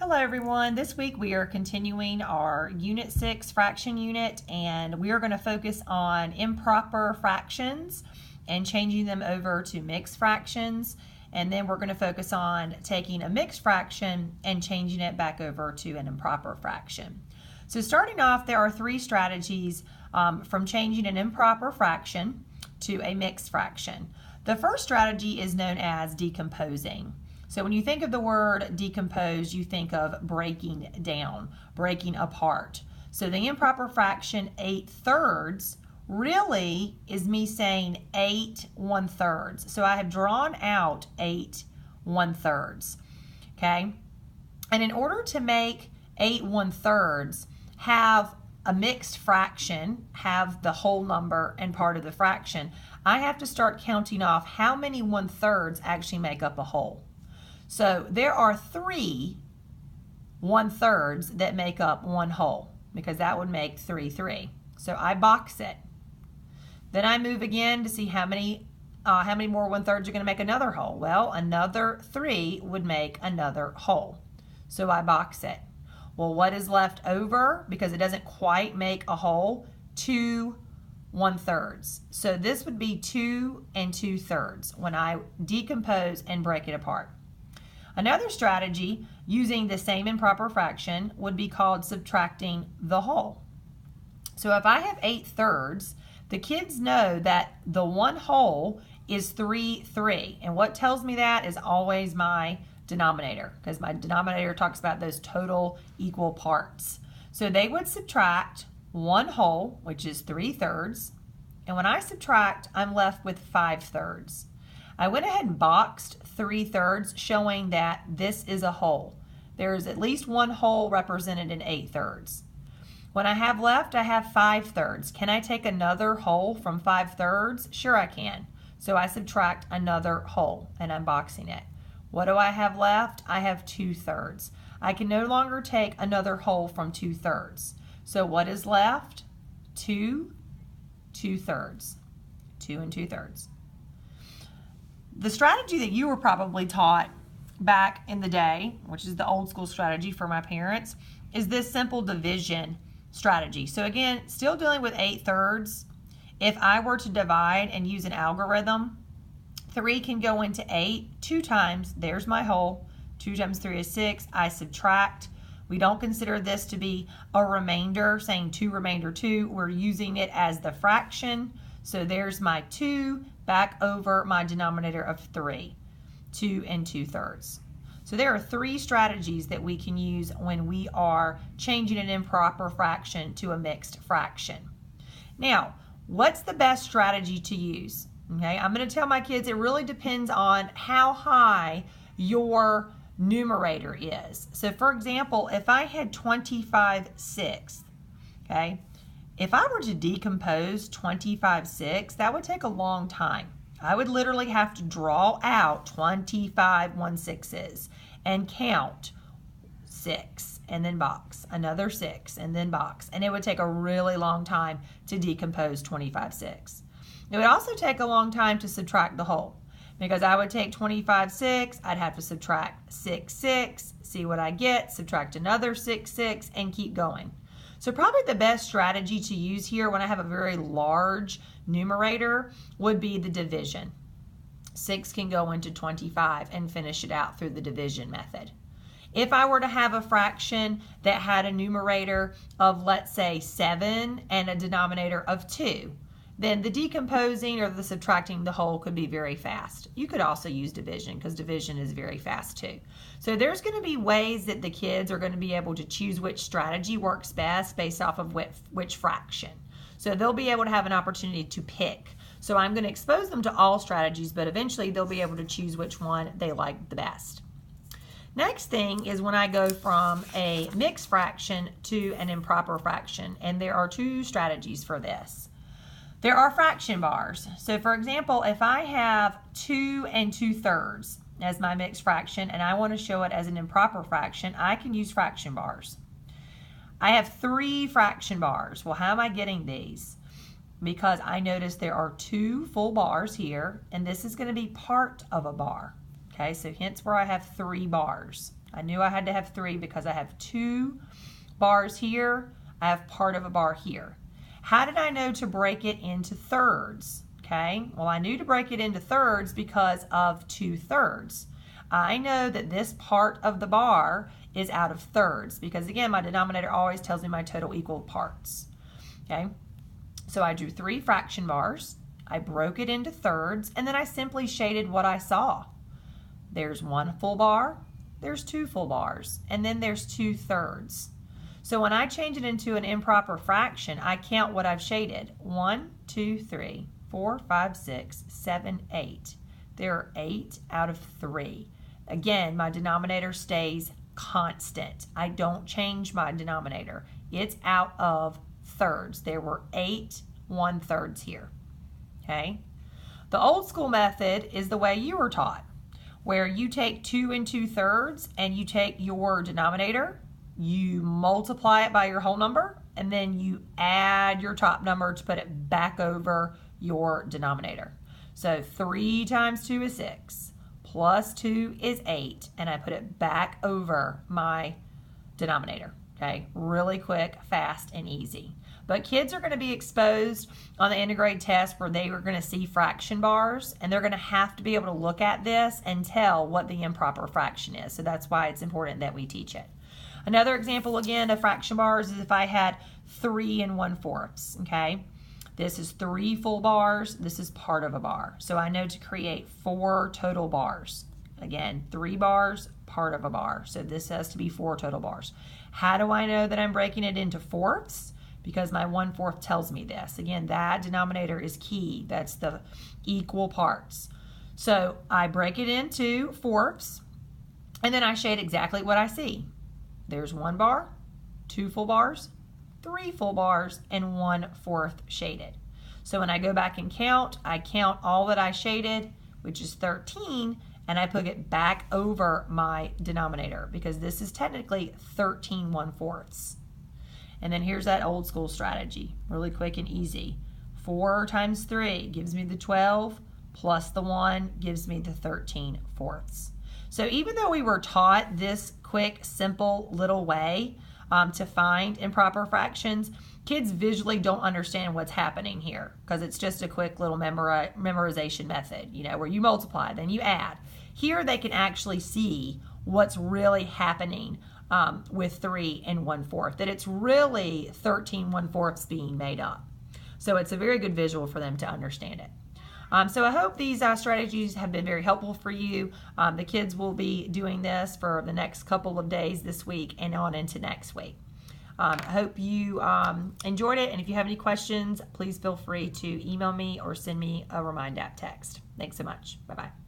Hello everyone. This week we are continuing our Unit 6 fraction unit, and we are going to focus on improper fractions and changing them over to mixed fractions. And then we're going to focus on taking a mixed fraction and changing it back over to an improper fraction. So starting off, there are three strategies from changing an improper fraction to a mixed fraction. The first strategy is known as decomposing. So when you think of the word decompose, you think of breaking down, breaking apart. So the improper fraction 8/3 really is me saying 8 1/3. So I have drawn out 8 1/3. Okay? And in order to make 8 1/3 have a mixed fraction, have the whole number and part of the fraction, I have to start counting off how many 1/3 actually make up a whole. So there are 3 1/3 that make up one whole, because that would make 3 3. So I box it. Then I move again to see how many more 1/3 are going to make another whole. Well, another 3 would make another whole. So I box it. Well, what is left over, because it doesn't quite make a whole? 2 1/3. So this would be 2 2/3 when I decompose and break it apart. Another strategy using the same improper fraction would be called subtracting the whole. So if I have 8/3, the kids know that the one whole is 3 3. And what tells me that is always my denominator, because my denominator talks about those total equal parts. So they would subtract one whole, which is 3/3. And when I subtract, I'm left with 5/3. I went ahead and boxed 3/3, showing that this is a whole. There is at least one whole represented in 8/3. When I have left, I have 5/3. Can I take another whole from 5/3? Sure I can. So I subtract another whole, and I'm boxing it. What do I have left? I have 2/3. I can no longer take another whole from 2/3. So what is left? 2 2/3. 2 2/3. The strategy that you were probably taught back in the day, which is the old school strategy for my parents, is this simple division strategy. So again, still dealing with 8/3. If I were to divide and use an algorithm, 3 can go into 8 2 times. There's my whole. 2 times 3 is 6. I subtract. We don't consider this to be a remainder, saying 2 remainder 2. We're using it as the fraction. So there's my 2 back over my denominator of 3, 2 2/3. So there are three strategies that we can use when we are changing an improper fraction to a mixed fraction. Now, what's the best strategy to use? Okay, I'm going to tell my kids it really depends on how high your numerator is. So for example, if I had 25/6, okay, if I were to decompose 25/6, that would take a long time. I would literally have to draw out 25 1/6s and count 6 and then box, another 6 and then box. And it would take a really long time to decompose 25/6. It would also take a long time to subtract the whole, because I would take 25/6, I'd have to subtract 6 6, see what I get, subtract another 6 6, and keep going. So probably the best strategy to use here when I have a very large numerator would be the division. 6 can go into 25 and finish it out through the division method. If I were to have a fraction that had a numerator of, let's say, 7 and a denominator of 2, then the decomposing or the subtracting the whole could be very fast. You could also use division, because division is very fast too. So there's going to be ways that the kids are going to be able to choose which strategy works best based off of which fraction. So they'll be able to have an opportunity to pick. So I'm going to expose them to all strategies, but eventually they'll be able to choose which one they like the best. Next thing is when I go from a mixed fraction to an improper fraction, and there are two strategies for this. There are fraction bars. So for example, if I have 2 2/3 as my mixed fraction and I want to show it as an improper fraction, I can use fraction bars. I have 3 fraction bars. Well, how am I getting these? Because I notice there are 2 full bars here, and this is going to be part of a bar. Okay, so hence where I have 3 bars. I knew I had to have 3 because I have 2 bars here. I have part of a bar here. How did I know to break it into thirds? Okay, well, I knew to break it into thirds because of 2/3. I know that this part of the bar is out of thirds because, again, my denominator always tells me my total equal parts. Okay, so I drew 3 fraction bars. I broke it into thirds, and then I simply shaded what I saw. There's 1 full bar, there's 2 full bars, and then there's 2/3. So when I change it into an improper fraction, I count what I've shaded. 1, 2, 3, 4, 5, 6, 7, 8. There are 8 out of 3. Again, my denominator stays constant. I don't change my denominator. It's out of thirds. There were 8 1/3 here. Okay? The old school method is the way you were taught, where you take 2 2/3 and you take your denominator, you multiply it by your whole number, and then you add your top number to put it back over your denominator. So 3 times 2 is 6, plus 2 is 8, and I put it back over my denominator. Okay, really quick, fast, and easy. But kids are going to be exposed on the integrated test where they are going to see fraction bars, and they're going to have to be able to look at this and tell what the improper fraction is. So that's why it's important that we teach it. Another example, again, of fraction bars is if I had 3 1/4, okay? This is 3 full bars. This is part of a bar. So I know to create 4 total bars. Again, 3 bars, part of a bar. So this has to be 4 total bars. How do I know that I'm breaking it into fourths? Because my 1/4 tells me this. Again, that denominator is key. That's the equal parts. So I break it into fourths, and then I shade exactly what I see. There's 1 bar, 2 full bars, 3 full bars, and 1/4 shaded. So when I go back and count, I count all that I shaded, which is 13, and I put it back over my denominator because this is technically 13 1/4. And then here's that old school strategy, really quick and easy. 4 times 3 gives me the 12, plus the 1 gives me the 13/4. So even though we were taught this quick, simple little way to find improper fractions, kids visually don't understand what's happening here because it's just a quick little memorization method, you know, where you multiply, then you add. Here they can actually see what's really happening with 3 1/4, that it's really 13 1/4 being made up. So it's a very good visual for them to understand it. So I hope these strategies have been very helpful for you. The kids will be doing this for the next couple of days this week and on into next week. I hope you enjoyed it, and if you have any questions, please feel free to email me or send me a Remind app text. Thanks so much. Bye-bye.